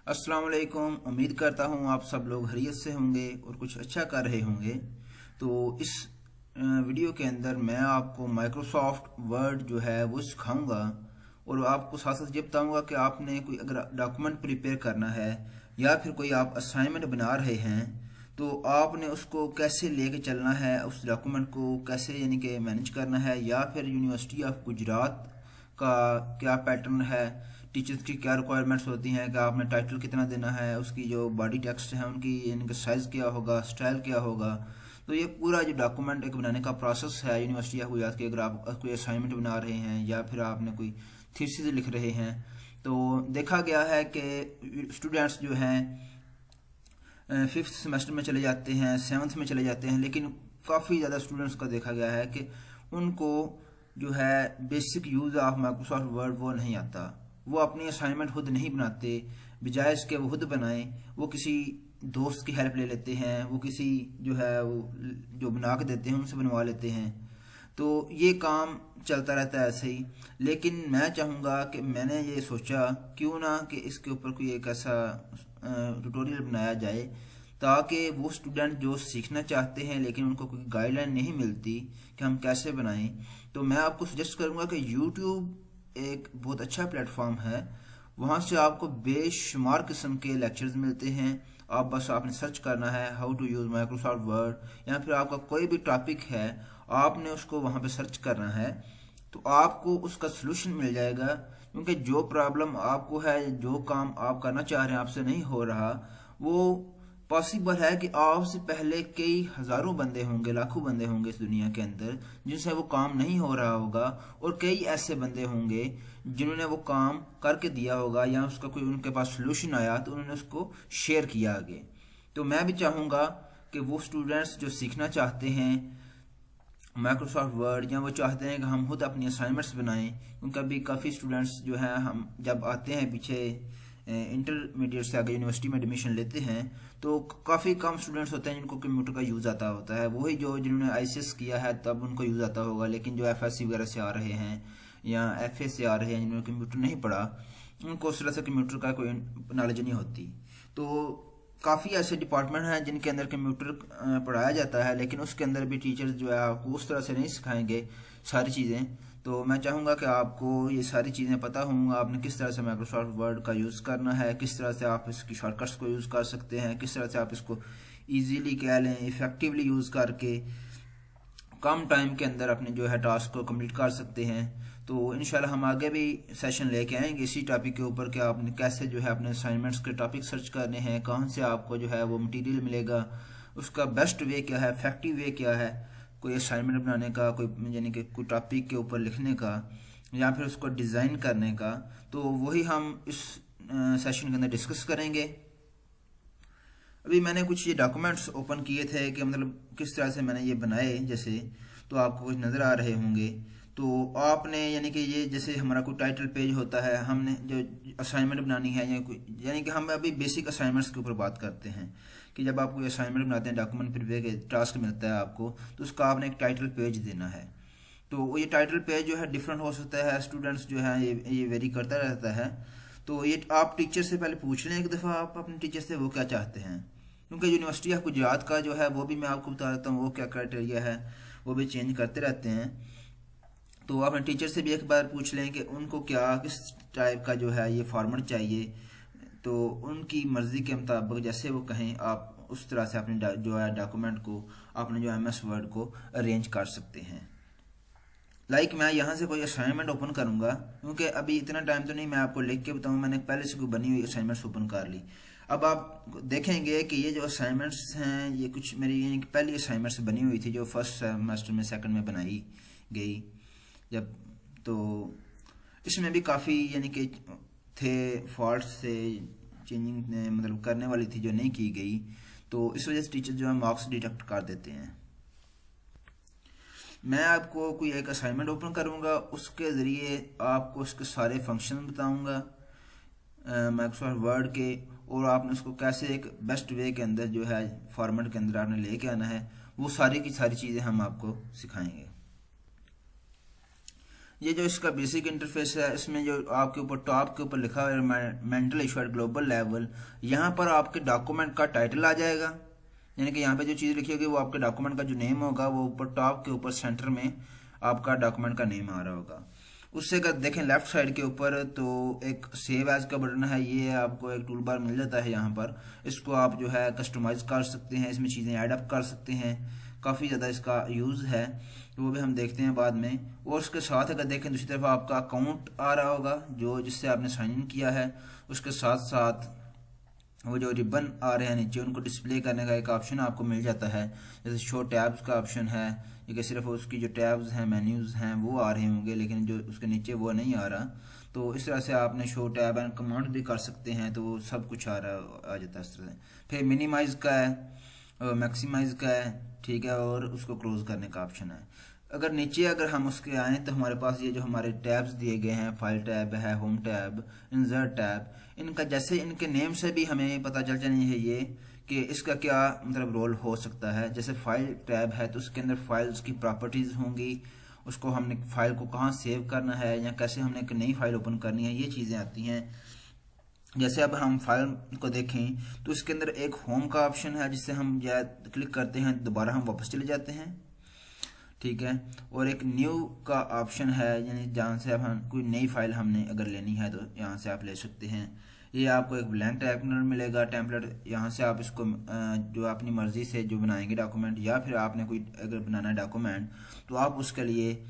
अस्सलाम वालेकुम। उम्मीद करता हूँ आप सब लोग खैरियत से होंगे और कुछ अच्छा कर रहे होंगे। तो इस वीडियो के अंदर मैं आपको माइक्रोसॉफ्ट वर्ड जो है वो सिखाऊंगा और आपको साथ साथ ये बताऊंगा कि आपने कोई अगर डॉक्यूमेंट प्रिपेयर करना है या फिर कोई आप असाइनमेंट बना रहे हैं तो आपने उसको कैसे लेके चलना है, उस डॉक्यूमेंट को कैसे यानी कि मैनेज करना है, या फिर यूनिवर्सिटी ऑफ गुजरात का क्या पैटर्न है, टीचर्स की क्या रिक्वायरमेंट्स होती हैं कि आपने टाइटल कितना देना है, उसकी जो बॉडी टेक्स्ट है उनकी इनका साइज़ क्या होगा, स्टाइल क्या होगा। तो ये पूरा जो डॉक्यूमेंट एक बनाने का प्रोसेस है यूनिवर्सिटी ऑफ गुजरात के, अगर आप कोई असाइनमेंट बना रहे हैं या फिर आपने कोई थीसिस लिख रहे हैं, तो देखा गया है कि स्टूडेंट्स जो हैं फिफ्थ सेमेस्टर में चले जाते हैं, सेवन्थ में चले जाते हैं, लेकिन काफ़ी ज़्यादा स्टूडेंट्स का देखा गया है कि उनको जो है basic use of Microsoft word वो नहीं आता। वो अपनी असाइनमेंट खुद नहीं बनाते, बजाय इसके वो खुद बनाएं वो किसी दोस्त की हेल्प ले लेते हैं, वो किसी जो है वो जो बना के देते हैं उनसे बनवा लेते हैं। तो ये काम चलता रहता है ऐसे ही। लेकिन मैं चाहूँगा कि मैंने ये सोचा क्यों ना कि इसके ऊपर कोई एक ऐसा ट्यूटोरियल बनाया जाए ताकि वो स्टूडेंट जो सीखना चाहते हैं लेकिन उनको कोई गाइडलाइन नहीं मिलती कि हम कैसे बनाएं, तो मैं आपको सजेस्ट करूँगा कि यूट्यूब एक बहुत अच्छा प्लेटफॉर्म है। वहाँ से आपको बेशुमार किस्म के लेक्चर्स मिलते हैं। आप बस आपने सर्च करना है how to use Microsoft Word, या फिर आपका कोई भी टॉपिक है आपने उसको वहाँ पे सर्च करना है तो आपको उसका सलूशन मिल जाएगा। क्योंकि जो प्रॉब्लम आपको है, जो काम आप करना चाह रहे हैं आपसे नहीं हो रहा, वो पॉसिबल है कि आपसे पहले कई हजारों बंदे होंगे, लाखों बंदे होंगे इस दुनिया के अंदर जिनसे वो काम नहीं हो रहा होगा, और कई ऐसे बंदे होंगे जिन्होंने वो काम करके दिया होगा या उसका कोई उनके पास सलूशन आया तो उन्होंने उसको शेयर किया आगे। तो मैं भी चाहूँगा कि वो स्टूडेंट्स जो सीखना चाहते हैं माइक्रोसॉफ्ट वर्ड, या वो चाहते हैं कि हम खुद अपनी असाइनमेंट्स बनाएं, क्योंकि अभी काफ़ी स्टूडेंट्स जो हैं हम जब आते हैं पीछे इंटरमीडिएट से आगे यूनिवर्सिटी में एडमिशन लेते हैं तो काफ़ी कम स्टूडेंट्स होते हैं जिनको कंप्यूटर का यूज़ आता होता है। वही जो जिन्होंने आईसीएस किया है तब उनको यूज़ आता होगा, लेकिन जो एफएससी वगैरह से आ रहे हैं या एफए से आ रहे हैं जिन्होंने कंप्यूटर नहीं पढ़ा, उनको उस तरह से कंप्यूटर का कोई नॉलेज नहीं होती। तो काफ़ी ऐसे डिपार्टमेंट हैं जिनके अंदर कंप्यूटर पढ़ाया जाता है, लेकिन उसके अंदर भी टीचर्स जो है आपको उस तरह से नहीं सिखाएंगे सारी चीज़ें। तो मैं चाहूँगा कि आपको ये सारी चीज़ें पता होंगी, आपने किस तरह से माइक्रोसॉफ्ट वर्ड का यूज़ करना है, किस तरह से आप इसकी शॉर्टकट्स को यूज़ कर सकते हैं, किस तरह से आप इसको ईजीली कह लें इफ़ेक्टिवली यूज़ करके कम टाइम के अंदर अपने जो है टास्क को कंप्लीट कर सकते हैं। तो इंशाल्लाह हम आगे भी सेशन लेके आएंगे इसी टॉपिक के ऊपर कि आपने कैसे जो है अपने असाइनमेंट्स के टॉपिक सर्च करने हैं, कहाँ से आपको जो है वो मटेरियल मिलेगा, उसका बेस्ट वे क्या है, इफेक्टिव वे क्या है कोई असाइनमेंट बनाने का, कोई यानी कि कोई टॉपिक के ऊपर लिखने का या फिर उसको डिज़ाइन करने का। तो वही हम इस सेशन के अंदर डिस्कस करेंगे। अभी मैंने कुछ ये डॉक्यूमेंट्स ओपन किए थे कि मतलब किस तरह से मैंने ये बनाए, जैसे तो आपको कुछ नज़र आ रहे होंगे। तो आपने यानी कि ये जैसे हमारा कोई टाइटल पेज होता है, हमने जो असाइनमेंट बनानी है या कोई, यानी कि हम अभी बेसिक असाइनमेंट्स के ऊपर बात करते हैं कि जब आप कोई असाइनमेंट बनाते हैं, डॉक्यूमेंट प्रिपेयर के टास्क मिलता है आपको, तो उसका आपने एक टाइटल पेज देना है। तो ये टाइटल पेज जो है डिफरेंट हो सकता है, स्टूडेंट्स जो है ये वेरी करता रहता है। तो ये आप टीचर से पहले पूछ लें एक दफ़ा, आप अपने टीचर से वो क्या चाहते हैं, क्योंकि यूनिवर्सिटी ऑफ गुजरात का जो है वो भी मैं आपको बता देता हूँ वो क्या क्राइटेरिया है, वो भी चेंज करते रहते हैं। तो अपने टीचर से भी एक बार पूछ लें कि उनको क्या किस टाइप का जो है ये फॉर्मेट चाहिए, तो उनकी मर्ज़ी के मुताबिक जैसे वो कहें आप उस तरह से अपने जो है डॉक्यूमेंट को, अपने जो एमएस वर्ड को अरेंज कर सकते हैं। मैं यहाँ से कोई असाइनमेंट ओपन करूँगा, क्योंकि अभी इतना टाइम तो नहीं मैं आपको लिख के बताऊँ, मैंने पहले से कोई बनी हुई असाइनमेंट्स ओपन कर ली। अब आप देखेंगे कि ये जो असाइनमेंट्स हैं ये कुछ मेरी यानी कि पहली असाइनमेंट्स बनी हुई थी जो फर्स्ट सेमेस्टर में सेकंड में बनाई गई जब, तो इसमें भी काफ़ी यानी कि थे फॉल्ट्स थे, चेंजिंग मतलब करने वाली थी जो नहीं की गई, तो इस वजह से टीचर जो है मार्क्स डिडक्ट कर देते हैं। मैं आपको कोई एक असाइनमेंट ओपन करूँगा, उसके ज़रिए आपको उसके सारे फंक्शन बताऊँगा माइक्रोसॉफ्ट वर्ड के, और आपने उसको कैसे एक बेस्ट वे के अंदर जो है फॉर्मेट के अंदर आपने लेके आना है, वो सारी की सारी चीज़ें हम आपको सिखाएंगे। ये जो इसका बेसिक इंटरफेस है, इसमें जो आपके ऊपर टॉप के ऊपर लिखा हुआ है mental issue at global level, यहाँ पर आपके डॉक्यूमेंट का टाइटल आ जाएगा। यानी कि यहाँ पे जो चीज़ लिखी होगी वो आपके डॉक्यूमेंट का जो नेम होगा वो ऊपर टॉप के ऊपर सेंटर में आपका डॉक्यूमेंट का नेम आ रहा होगा। उससे अगर देखें लेफ्ट साइड के ऊपर तो एक सेव एज का बटन है, ये आपको एक टूल बार मिल जाता है। यहाँ पर इसको आप जो है कस्टमाइज कर सकते हैं, इसमें चीज़ें ऐड अप कर सकते हैं, काफ़ी ज़्यादा इसका यूज़ है, तो वो भी हम देखते हैं बाद में। और उसके साथ अगर देखें दूसरी तरफ आपका अकाउंट आ रहा होगा जो जिससे आपने साइन इन किया है, उसके साथ साथ वो जो रिबन आ रहे हैं नीचे उनको डिस्प्ले करने का एक ऑप्शन आपको मिल जाता है, जैसे शो टैब्स का ऑप्शन है। ये कि सिर्फ उसकी जो टैब्स हैं मेन्यूज़ हैं वो आ रहे होंगे, लेकिन जो उसके नीचे वो नहीं आ रहा। तो इस तरह से आपने शो टैब एंड कमांड भी कर सकते हैं, तो वो सब कुछ आ जाता है इस तरह से। फिर मिनिमाइज का है, मैक्सिमाइज का है, ठीक है, और उसको क्लोज करने का ऑप्शन है। अगर नीचे अगर हम उसके आएँ तो हमारे पास ये जो हमारे टैब्स दिए गए हैं, फाइल टैब है, होम टैब, इंसर्ट टैब, इनका जैसे इनके नेम से भी हमें पता चल जानी है ये कि इसका क्या मतलब रोल हो सकता है। जैसे फाइल टैब है तो उसके अंदर फाइल्स की प्रॉपर्टीज़ होंगी, उसको हमने फाइल को कहाँ सेव करना है या कैसे हमने एक नई फाइल ओपन करनी है, ये चीज़ें आती हैं। जैसे अब हम फाइल को देखें तो इसके अंदर एक होम का ऑप्शन है, जिससे हम क्लिक करते हैं दोबारा हम वापस चले जाते हैं, ठीक है। और एक न्यू का ऑप्शन है, यानी जहाँ से अब हम कोई नई फाइल हमने अगर लेनी है तो यहाँ से आप ले सकते हैं। ये आपको एक ब्लैंक टेम्पलेट मिलेगा, टेम्पलेट यहाँ से आप इसको जो अपनी मर्ज़ी से जो बनाएंगे डॉक्यूमेंट, या फिर आपने कोई अगर बनाना है डॉक्यूमेंट तो आप उसके लिए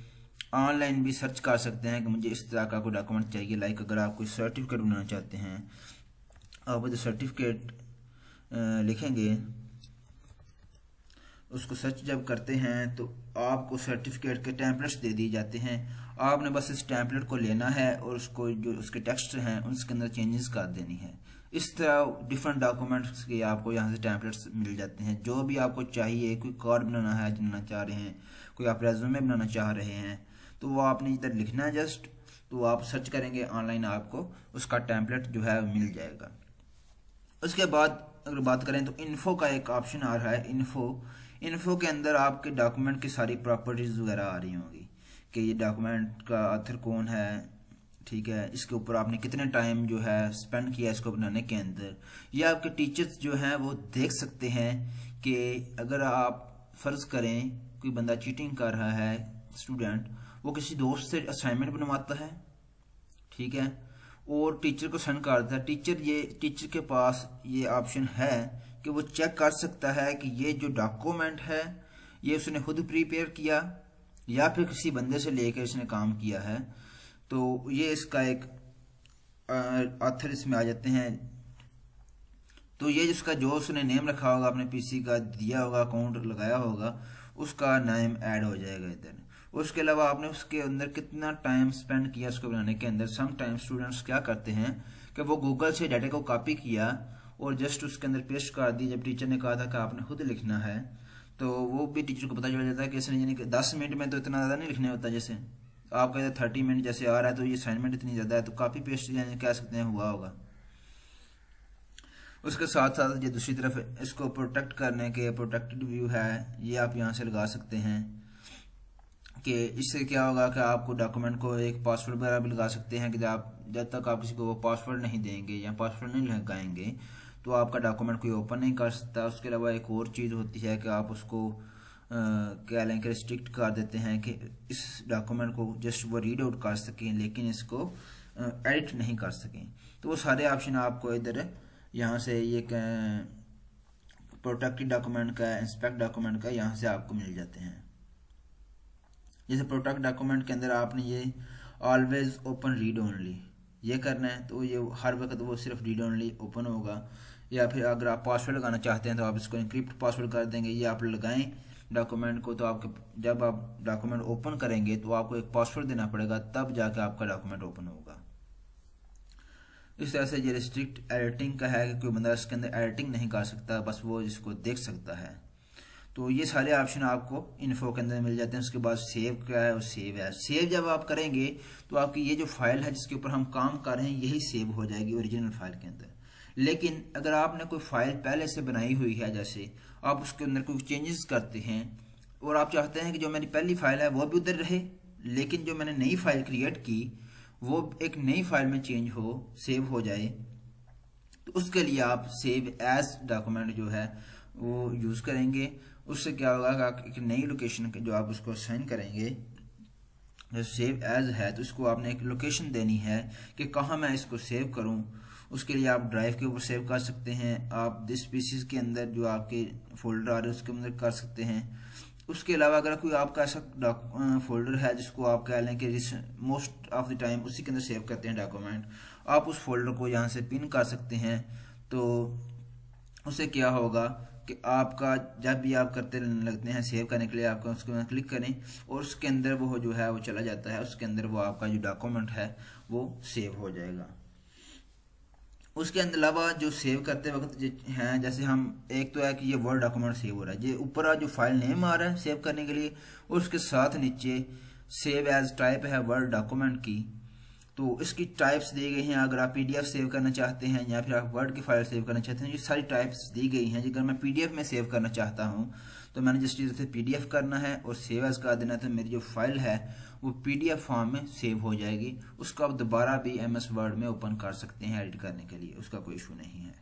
ऑनलाइन भी सर्च कर सकते हैं कि मुझे इस तरह का कोई डॉक्यूमेंट चाहिए। लाइक अगर आप कोई सर्टिफिकेट बनाना चाहते हैं, आप जो सर्टिफिकेट लिखेंगे उसको सर्च जब करते हैं तो आपको सर्टिफिकेट के टेम्पलेट्स दे दिए जाते हैं। आपने बस इस टेम्पलेट को लेना है और उसको जो उसके टेक्स्ट हैं उसके अंदर चेंजेस कर देनी है। इस तरह डिफरेंट डॉक्यूमेंट्स के आपको यहाँ से टेम्पलेट्स मिल जाते हैं, जो भी आपको चाहिए। कोई कार्ड बनाना चाह रहे हैं, कोई आप रेज्यूमे बनाना चाह रहे हैं, तो वो आपने इधर लिखना है जस्ट, तो आप सर्च करेंगे ऑनलाइन, आपको उसका टेम्पलेट जो है मिल जाएगा। उसके बाद अगर बात करें तो इन्फो का एक ऑप्शन आ रहा है। इन्फो के अंदर आपके डॉक्यूमेंट की सारी प्रॉपर्टीज़ वगैरह आ रही होंगी कि ये डॉक्यूमेंट का ऑथर कौन है, ठीक है, इसके ऊपर आपने कितने टाइम जो है स्पेंड किया इसको बनाने के अंदर। ये आपके टीचर्स जो हैं वो देख सकते हैं कि अगर आप फ़र्ज़ करें कोई बंदा चीटिंग कर रहा है, स्टूडेंट, वो किसी दोस्त से असाइनमेंट बनवाता है, ठीक है, और टीचर को सेंड कर देता है। टीचर के पास ये ऑप्शन है कि वो चेक कर सकता है कि ये जो डॉक्यूमेंट है ये उसने खुद प्रिपेयर किया या फिर किसी बंदे से लेकर इसने काम किया है। तो ये इसका एक ऑथर इसमें आ जाते हैं। तो ये जिसका जो उसने नेम रखा होगा, अपने पीसी का दिया होगा, अकाउंट लगाया होगा, उसका नेम ऐड हो जाएगा इधर। उसके अलावा आपने उसके अंदर कितना टाइम स्पेंड किया उसको बनाने के अंदर। सम टाइम स्टूडेंट्स क्या करते हैं कि वो गूगल से डाटा को कॉपी किया और जस्ट उसके अंदर पेस्ट कर दी। जब टीचर ने कहा था कि आपने खुद लिखना है, तो वो भी टीचर को पता चल जाता है कि इसने, यानी कि 10 मिनट में तो इतना ज़्यादा नहीं लिखने होता। जैसे आप कहते 30 मिनट जैसे आ रहा है तो ये असाइनमेंट इतनी ज़्यादा है, तो कॉपी पेस्ट यानी कह सकते हैं हुआ होगा। उसके साथ साथ ये दूसरी तरफ इसको प्रोटेक्ट करने के प्रोटेक्टेड व्यू है, ये आप यहाँ से लगा सकते हैं कि इससे क्या होगा कि आपको डॉक्यूमेंट को एक पासवर्ड वगैरह भी लगा सकते हैं कि जब तक आप किसी को वो पासवर्ड नहीं देंगे या पासवर्ड नहीं लगाएंगे तो आपका डॉक्यूमेंट कोई ओपन नहीं कर सकता। उसके अलावा एक और चीज़ होती है कि आप उसको क्या लें कि रिस्ट्रिक्ट कर देते हैं कि इस डॉक्यूमेंट को जस्ट वो रीड आउट कर सकें लेकिन इसको एडिट नहीं कर सकें। तो वो सारे ऑप्शन आपको इधर यहाँ से ये प्रोटेक्टेड डॉक्यूमेंट का, इंस्पेक्ट डॉक्यूमेंट का यहाँ से आपको मिल जाते हैं। जैसे प्रोटेक्ट डॉक्यूमेंट के अंदर आपने ये ऑलवेज ओपन रीड ओनली ये करना है, तो ये हर वक्त वो सिर्फ रीड ओनली ओपन होगा। या फिर अगर आप पासवर्ड लगाना चाहते हैं तो आप इसको इनक्रिप्ट पासवर्ड कर देंगे। ये आप लगाएं डॉक्यूमेंट को, तो आपके जब आप डॉक्यूमेंट ओपन करेंगे तो आपको एक पासवर्ड देना पड़ेगा, तब जाके आपका डॉक्यूमेंट ओपन होगा। इस तरह से ये रिस्ट्रिक्ट एडिटिंग का है कि कोई बंदा इसके अंदर एडिटिंग नहीं कर सकता, बस वो इसको देख सकता है। तो ये सारे ऑप्शन आपको इन्फो के अंदर मिल जाते हैं। उसके बाद सेव क्या है, वो सेव है। सेव जब आप करेंगे तो आपकी ये जो फाइल है जिसके ऊपर हम काम कर रहे हैं यही सेव हो जाएगी ओरिजिनल फाइल के अंदर। लेकिन अगर आपने कोई फाइल पहले से बनाई हुई है, जैसे आप उसके अंदर कोई चेंजेस करते हैं और आप चाहते हैं कि जो मेरी पहली फाइल है वो भी उधर रहे लेकिन जो मैंने नई फाइल क्रिएट की वो एक नई फाइल में सेव हो जाए, तो उसके लिए आप सेव एज डॉक्यूमेंट जो है वो यूज़ करेंगे। उससे क्या होगा कि एक नई लोकेशन जो आप उसको असाइन करेंगे, जो सेव एज है, तो इसको आपने एक लोकेशन देनी है कि कहाँ मैं इसको सेव करूँ। उसके लिए आप ड्राइव के ऊपर सेव कर सकते हैं, आप दिस पीसीज के अंदर जो आपके फोल्डर आ रहे हैं उसके अंदर कर सकते हैं। उसके अलावा अगर कोई आपका ऐसा फोल्डर है जिसको आप कह लें कि मोस्ट ऑफ द टाइम उसी के अंदर सेव करते हैं डॉक्यूमेंट, आप उस फोल्डर को यहाँ से पिन कर सकते हैं। तो उससे क्या होगा कि आपका जब भी आप करते लगते हैं सेव करने के लिए, आपको उसके अंदर क्लिक करें और उसके अंदर वो जो है वो चला जाता है, उसके अंदर वो आपका जो डॉक्यूमेंट है वो सेव हो जाएगा। उसके अलावा जो सेव करते वक्त हैं, जैसे हम एक तो है कि ये वर्ड डॉक्यूमेंट सेव हो रहा है, ये ऊपर जो फाइल नेम आ रहा है सेव करने के लिए, और उसके साथ नीचे सेव एज टाइप है वर्ड डॉक्यूमेंट की। तो इसकी टाइप्स दी गई हैं, अगर आप पीडीएफ सेव करना चाहते हैं या फिर आप वर्ड की फाइल सेव करना चाहते हैं, ये सारी टाइप्स दी गई हैं। अगर मैं पीडीएफ में सेव करना चाहता हूं तो मैंने जिस चीज़ से पीडीएफ करना है और सेव एज कर देना, तो मेरी जो फाइल है वो पीडीएफ फॉर्म में सेव हो जाएगी। उसको आप दोबारा भी एमएस वर्ड में ओपन कर सकते हैं एडिट करने के लिए, उसका कोई इशू नहीं है।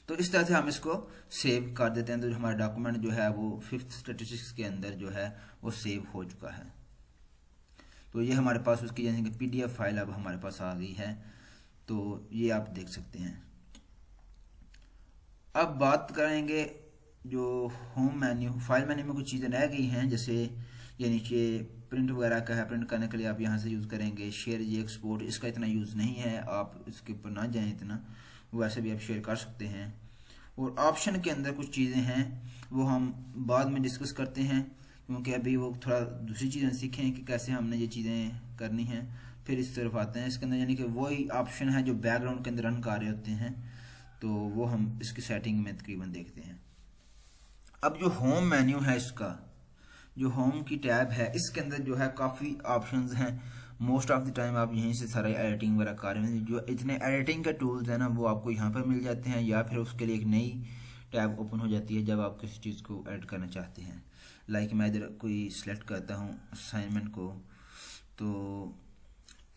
तो इस तरह से हम इसको सेव कर देते हैं, तो हमारा डॉक्यूमेंट जो है वो 5th स्टैटिस्टिक्स के अंदर जो है वो सेव हो चुका है। तो ये हमारे पास उसकी यानी कि पीडीएफ फाइल अब हमारे पास आ गई है, तो ये आप देख सकते हैं। अब बात करेंगे जो होम मेन्यू, फाइल मेन्यू में कुछ चीज़ें रह गई हैं, जैसे ये नीचे प्रिंट वगैरह का है, प्रिंट करने के लिए आप यहाँ से यूज़ करेंगे। शेयर ये एक्सपोर्ट, इसका इतना यूज़ नहीं है, आप इसके ऊपर ना जाएं इतना, वैसे भी आप शेयर कर सकते हैं। और ऑप्शन के अंदर कुछ चीज़ें हैं वो हम बाद में डिस्कस करते हैं, क्योंकि अभी वो थोड़ा दूसरी चीज़ें सीखें कि कैसे हमने ये चीज़ें करनी हैं, फिर इस तरफ आते हैं। इसके अंदर यानी कि वही ऑप्शन है जो बैकग्राउंड के अंदर रन कर रहे होते हैं, तो वो हम इसकी सेटिंग में तकरीबन देखते हैं। अब जो होम मेन्यू है, इसका जो होम की टैब है, इसके अंदर जो है काफ़ी ऑप्शंस हैं। मोस्ट ऑफ द टाइम आप यहीं से सारा एडिटिंग वगैरह कर रहे हैं, जो इतने एडिटिंग के टूल्स हैं ना वो आपको यहाँ पर मिल जाते हैं, या फिर उसके लिए एक नई टैब ओपन हो जाती है जब आप किसी चीज़ को एडिट करना चाहते हैं। लाइक मैं इधर कोई सिलेक्ट करता हूँ असाइनमेंट को, तो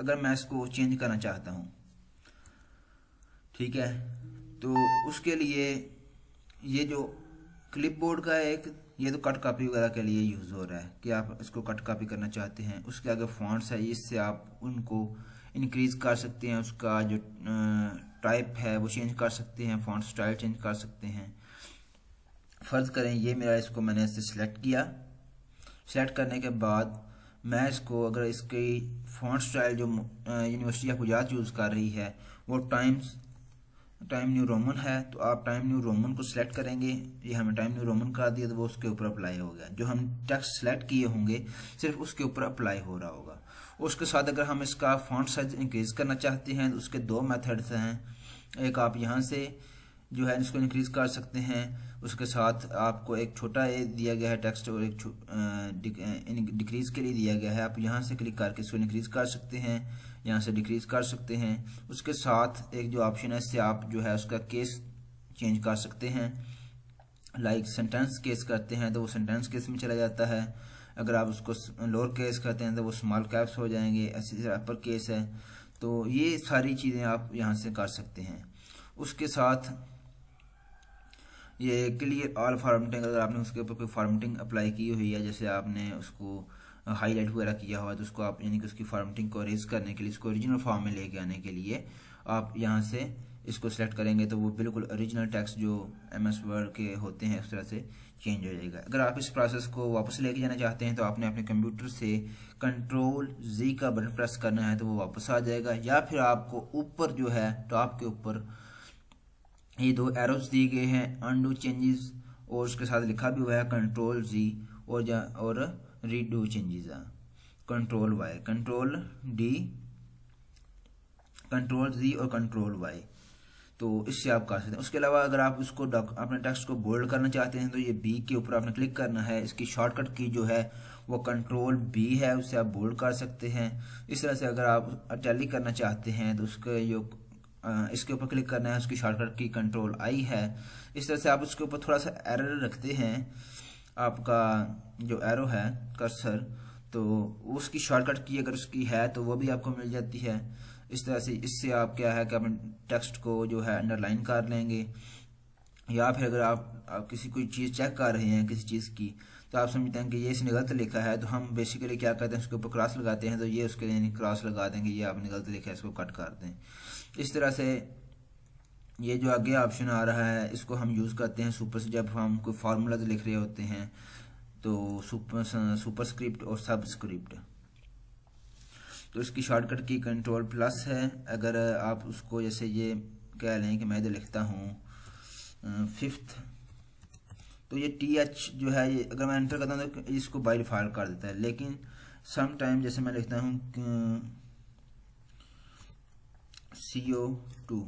अगर मैं इसको चेंज करना चाहता हूँ, ठीक है, तो उसके लिए ये जो क्लिपबोर्ड का ये तो कट कॉपी वगैरह के लिए यूज़ हो रहा है कि आप इसको कट कॉपी करना चाहते हैं। उसके आगे फॉन्ट्स है, इससे आप उनको इंक्रीज कर सकते हैं, उसका जो टाइप है वो चेंज कर सकते हैं, फॉन्ट स्टाइल चेंज कर सकते हैं। फ़र्ज़ करें ये मेरा, इसको मैंने इससे सिलेक्ट किया, सेलेक्ट करने के बाद मैं इसको, अगर इसकी फॉन्ट स्टाइल जो यूनिवर्सिटी ऑफ गुजरात यूज़ कर रही है वो टाइम न्यू रोमन है, तो आप टाइम न्यू रोमन को सिलेक्ट करेंगे। ये हमें टाइम न्यू रोमन कर दिया तो वो उसके ऊपर अप्लाई हो गया, जो हम टेक्स्ट सेलेक्ट किए होंगे सिर्फ उसके ऊपर अप्लाई हो रहा होगा। उसके साथ अगर हम इसका फॉन्ट साइज इंक्रीज करना चाहते हैं तो उसके दो मेथड्स हैं। एक आप यहाँ से जो है इसको इंक्रीज कर सकते हैं, उसके साथ आपको एक छोटा ए दिया गया है टेक्स्ट और एक डिक्रीज के लिए दिया गया है। आप यहाँ से क्लिक करके इसको इंक्रीज कर सकते हैं, यहाँ से डिक्रीज कर सकते हैं। उसके साथ एक जो ऑप्शन है इससे आप जो है उसका केस चेंज कर सकते हैं। लाइक सेंटेंस केस करते हैं तो वो सेंटेंस केस में चला जाता है, अगर आप उसको लोअर केस करते हैं तो वो स्मॉल कैप्स हो जाएंगे, ऐसी तरह अपर केस है। तो ये सारी चीज़ें आप यहाँ से कर सकते हैं। उसके साथ ये क्लियर ऑल फॉर्मेटिंग, अगर आपने उसके ऊपर कोई फॉर्मेटिंग अप्लाई की हुई है, जैसे आपने उसको हाईलाइट वगैरह किया हुआ है, तो उसको आप यानी कि उसकी फॉर्मेटिंग को रेज करने के लिए, इसको ओरिजिनल फॉर्म में लेके आने के लिए आप यहाँ से इसको सेलेक्ट करेंगे तो वो बिल्कुल ओरिजिनल टेक्स्ट जो एमएस वर्ड के होते हैं उस तरह से चेंज हो जाएगा। अगर आप इस प्रोसेस को वापस लेके जाना चाहते हैं तो आपने अपने कंप्यूटर से Ctrl+Z का बटन प्रेस करना है तो वो वापस आ जाएगा, या फिर आपको ऊपर जो है टॉप के ऊपर ये दो एरोज दिए गए हैं अनडू चेंजेस, और उसके साथ लिखा भी हुआ है Ctrl+Z और रीडू चेंजेस, Ctrl+Y, Ctrl+Z और Ctrl+Y, तो इससे आप कर सकते हैं। उसके अलावा अगर आप उसको अपने टेक्स्ट को बोल्ड करना चाहते हैं तो ये बी के ऊपर आपने क्लिक करना है, इसकी शॉर्टकट की जो है वो Ctrl+B है, उससे आप बोल्ड कर सकते हैं। इस तरह से अगर आप इटैलिक करना चाहते हैं तो उसके जो इसके ऊपर क्लिक करना है, उसकी शॉर्टकट की Ctrl+I है। इस तरह से आप उसके ऊपर थोड़ा सा एरर रखते हैं, आपका जो एरो है कर्सर, तो उसकी शॉर्टकट की अगर उसकी है तो वो भी आपको मिल जाती है। इस तरह से इससे आप क्या है कि अपने टेक्स्ट को जो है अंडरलाइन कर लेंगे, या फिर अगर आप किसी कोई चीज़ चेक कर रहे हैं किसी चीज़ की, तो आप समझते हैं कि ये इसने गलत लिखा है, तो हम बेसिकली क्या करते हैं उसके ऊपर क्रॉस लगाते हैं, तो ये उसके लिए क्रॉस लगा देंगे, ये आपने गलत लिखा है इसको कट कर दें। इस तरह से ये जो आगे ऑप्शन आ रहा है इसको हम यूज़ करते हैं सुपर से, जब हम कोई फार्मूलाज लिख रहे होते हैं तो सुपरस्क्रिप्ट और सबस्क्रिप्ट। तो इसकी शॉर्टकट की कंट्रोल प्लस है। अगर आप उसको जैसे ये कह लें कि मैं इधर लिखता हूँ 5th, तो ये TH जो है ये अगर मैं एंटर करता हूँ तो इसको बाय डिफ़ॉल्ट कर देता है। लेकिन सम टाइम जैसे मैं लिखता हूँ CO2,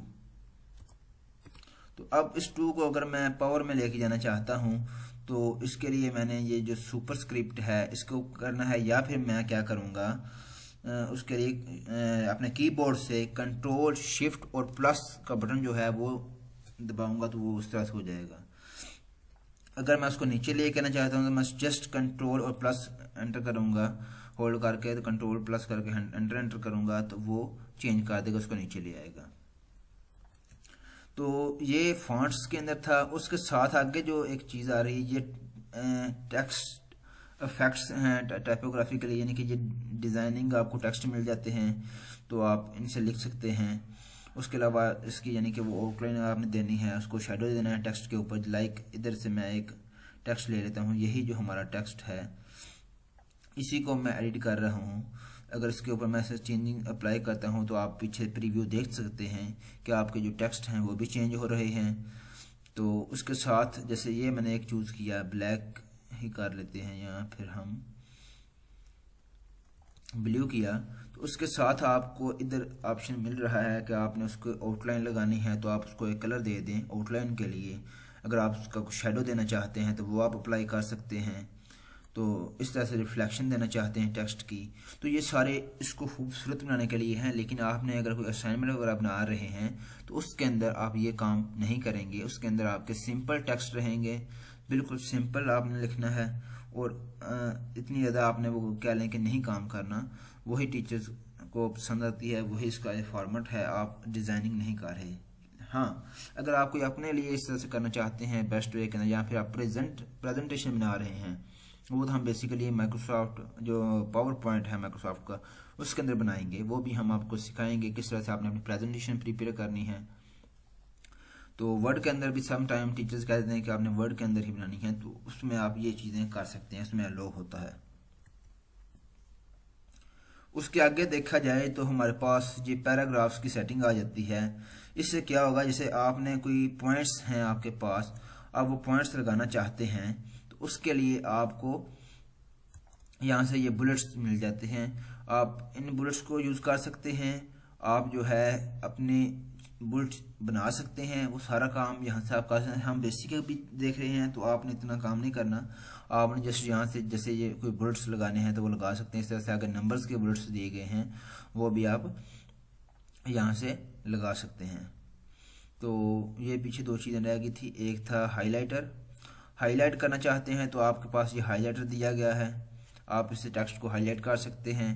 तो अब इस 2 को अगर मैं पावर में लेके जाना चाहता हूँ तो इसके लिए मैंने ये जो सुपरस्क्रिप्ट है इसको करना है, या फिर मैं क्या करूँगा उसके लिए अपने कीबोर्ड से कंट्रोल शिफ्ट और प्लस का बटन जो है वो दबाऊंगा, तो वो उस तरह से हो जाएगा। अगर मैं उसको नीचे ले करना चाहता हूँ तो मैं जस्ट कंट्रोल और प्लस एंटर करूँगा होल्ड करके, तो कंट्रोल प्लस करके एंटर करूँगा तो वो चेंज कर देगा, उसको नीचे ले आएगा। तो ये फॉन्ट्स के अंदर था। उसके साथ आगे जो एक चीज़ आ रही है ये टेक्स्ट इफेक्ट्स हैं टाइपोग्राफी के लिए, यानी कि ये डिज़ाइनिंग आपको टेक्स्ट मिल जाते हैं तो आप इनसे लिख सकते हैं। उसके अलावा इसकी यानी कि वो आउटलाइन आपने देनी है, उसको शेडो देना है टेक्स्ट के ऊपर। लाइक इधर से मैं एक टेक्स्ट ले लेता हूँ, यही जो हमारा टेक्स्ट है इसी को मैं एडिट कर रहा हूँ। अगर इसके ऊपर मैं ऐसे चेंजिंग अप्लाई करता हूँ तो आप पीछे प्रीव्यू देख सकते हैं कि आपके जो टेक्स्ट हैं वो भी चेंज हो रहे हैं। तो उसके साथ जैसे ये मैंने एक चूज़ किया, ब्लैक ही कर लेते हैं या फिर हम ब्लू किया, तो उसके साथ आपको इधर ऑप्शन मिल रहा है कि आपने उसको आउटलाइन लगानी है तो आप उसको एक कलर दे दें आउटलाइन के लिए। अगर आप उसका कुछ शेडो देना चाहते हैं तो वो आप अप्लाई कर सकते हैं। तो इस तरह से रिफ्लेक्शन देना चाहते हैं टेक्स्ट की, तो ये सारे इसको खूबसूरत बनाने के लिए हैं। लेकिन आपने अगर कोई असाइनमेंट वगैरह बना रहे हैं तो उसके अंदर आप ये काम नहीं करेंगे। उसके अंदर आपके सिंपल टेक्स्ट रहेंगे, बिल्कुल सिंपल आपने लिखना है, और इतनी ज़्यादा आपने वो क्या लें कि नहीं काम करना। वही टीचर्स को पसंद आती है, वही इसका फॉर्मेट है, आप डिज़ाइनिंग नहीं कर रहे। हाँ, अगर आप कोई अपने लिए इस तरह से करना चाहते हैं बेस्ट वे के अंदर, या फिर आप प्रेजेंटेशन बना रहे हैं, वो तो हम बेसिकली माइक्रोसॉफ्ट जो पावर पॉइंट है माइक्रोसॉफ्ट का उसके अंदर बनाएंगे। वो भी हम आपको सिखाएंगे किस तरह से आपने अपनी प्रेजेंटेशन प्रिपेयर करनी है। तो वर्ड के अंदर भी सम टाइम टीचर्स कह देते हैं कि आपने वर्ड के अंदर ही बनानी है, तो उसमें आप ये चीज़ें कर सकते हैं, उसमें अलाउ होता है। उसके आगे देखा जाए तो हमारे पास ये पैराग्राफ्स की सेटिंग आ जाती है। इससे क्या होगा, जैसे आपने कोई पॉइंट्स हैं आपके पास, आप वो पॉइंट्स लगाना चाहते हैं तो उसके लिए आपको यहाँ से ये बुलेट्स मिल जाते हैं। आप इन बुलेट्स को यूज़ कर सकते हैं, आप जो है अपने बुलेट्स बना सकते हैं, वो सारा काम यहाँ से आप कर सकते हैं। हम बेसिक भी देख रहे हैं तो आपने इतना काम नहीं करना, आपने जस्ट यहाँ से जैसे ये कोई बुलेट्स लगाने हैं तो वो लगा सकते हैं। इस तरह से अगर नंबर्स के बुलेट्स दिए गए हैं वो भी आप यहाँ से लगा सकते हैं। तो ये पीछे दो चीज़ें रह गई थी, एक था हाईलाइटर। हाईलाइट करना चाहते हैं तो आपके पास ये हाईलाइटर दिया गया है, आप इससे टेक्स्ट को हाईलाइट कर सकते हैं।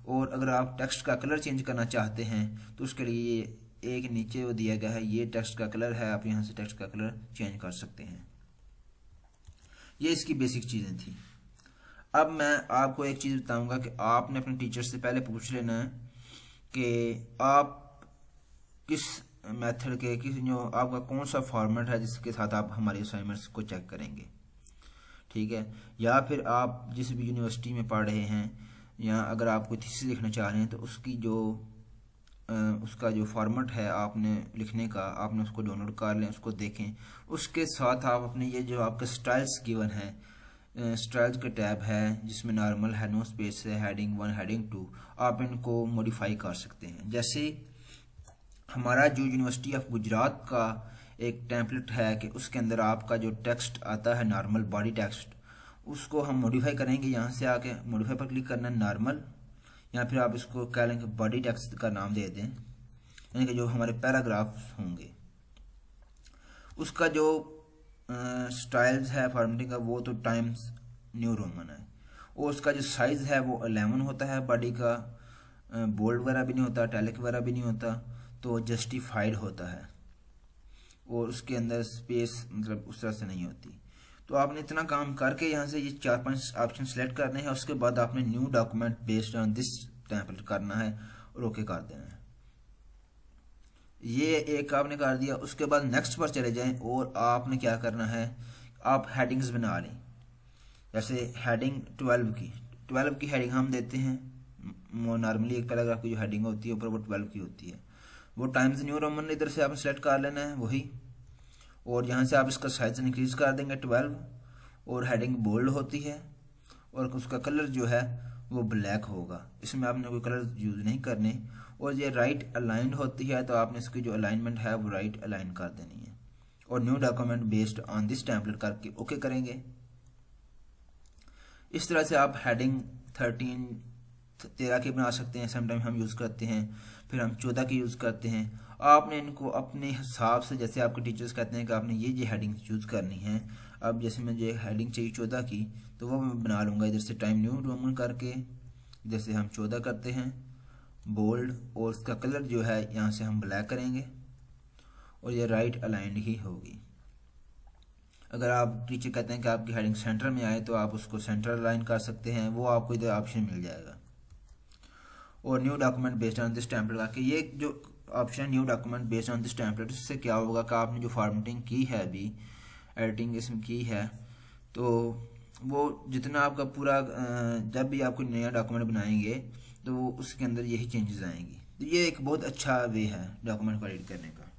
और अगर आप टेक्स्ट का कलर चेंज करना चाहते हैं तो उसके लिए एक नीचे वो दिया गया है, ये टेक्स्ट का कलर है, आप यहाँ से टेक्स्ट का कलर चेंज कर सकते हैं। ये इसकी बेसिक चीज़ें थी। अब मैं आपको एक चीज़ बताऊंगा कि आपने अपने टीचर से पहले पूछ लेना है कि आप किस मेथड के किस जो आपका कौन सा फॉर्मेट है जिसके साथ आप हमारी असाइनमेंट्स को चेक करेंगे, ठीक है। या फिर आप जिस भी यूनिवर्सिटी में पढ़ रहे हैं, या अगर आप कोई थीसिस लिखना चाह रहे हैं तो उसकी जो उसका जो फॉर्मेट है आपने लिखने का, आपने उसको डाउनलोड कर लें, उसको देखें। उसके साथ आप अपने ये जो आपके स्टाइल्स गिवन है, स्टाइल्स का टैब है जिसमें नॉर्मल है, नो स्पेस है, हेडिंग 1 हेडिंग 2, आप इनको मॉडिफाई कर सकते हैं। जैसे हमारा जो यूनिवर्सिटी ऑफ गुजरात का एक टेम्पलेट है कि उसके अंदर आपका जो टेक्स्ट आता है नॉर्मल बॉडी टेक्स्ट, उसको हम मॉडिफाई करेंगे। यहाँ से आके मॉडिफाई पर क्लिक करना है, नॉर्मल, या फिर आप इसको कह लेंगे बॉडी टेक्स्ट का नाम दे दें, यानी कि जो हमारे पैराग्राफ्स होंगे उसका जो स्टाइल्स है फॉर्मेटिंग का वो तो टाइम्स न्यू रोमन है। और उसका जो साइज़ है वो 11 होता है बॉडी का, बोल्ड वगैरह भी नहीं होता, टैलिक वगैरह भी नहीं होता, तो जस्टिफाइड होता है और उसके अंदर स्पेस मतलब उस तरह से नहीं होती। तो आपने इतना काम करके यहाँ से ये 4-5 ऑप्शन सेलेक्ट करने हैं। उसके बाद आपने new document based on this template करना है और ओके कर देना है। ये एक आपने कर दिया। उसके बाद नेक्स्ट पर चले जाएं और आपने क्या करना है, आप हेडिंग्स बना लें। जैसे हेडिंग 12 की हेडिंग हम देते हैं। नॉर्मली एक पैराग्राफ की जो हेडिंग होती है ऊपर वो 12 की होती है। वो टाइम्स न्यू रोमन इधर से आपने सेलेक्ट कर लेना है वही, और यहाँ से आप इसका साइज इंक्रीज कर देंगे 12। और हेडिंग बोल्ड होती है और उसका कलर जो है वो ब्लैक होगा, इसमें आपने कोई कलर यूज़ नहीं करने। और ये राइट अलाइंड होती है तो आपने इसकी जो अलाइनमेंट है वो राइट अलाइन कर देनी है। और new document based on this template करके ओके करेंगे। इस तरह से आप हेडिंग 13 की बना सकते हैं। समटाइम हम यूज़ करते हैं, फिर हम 14 की यूज़ करते हैं। आपने इनको अपने हिसाब से, जैसे आपके टीचर्स कहते हैं कि आपने ये हेडिंग यूज़ करनी है। अब जैसे मुझे हेडिंग चाहिए 14 की, तो वो मैं बना लूँगा इधर से टाइम न्यू रोमन करके। जैसे हम 14 करते हैं बोल्ड, और उसका कलर जो है यहाँ से हम ब्लैक करेंगे और ये राइट अलाइंड ही होगी। अगर आप टीचर कहते हैं कि आपकी हेडिंग सेंटर में आए तो आप उसको सेंटर अलाइन कर सकते हैं, वो आपको इधर ऑप्शन मिल जाएगा। और new document based on this template आके ये जो option new document based on this template, इससे क्या होगा कि आपने जो फॉर्मेटिंग की है अभी, एडिटिंग इसमें की है, तो वो जितना आपका पूरा जब भी आप कोई नया डॉक्यूमेंट बनाएंगे तो वो उसके अंदर यही चेंजेस आएंगी। तो ये एक बहुत अच्छा वे है डॉक्यूमेंट को एडिट करने का।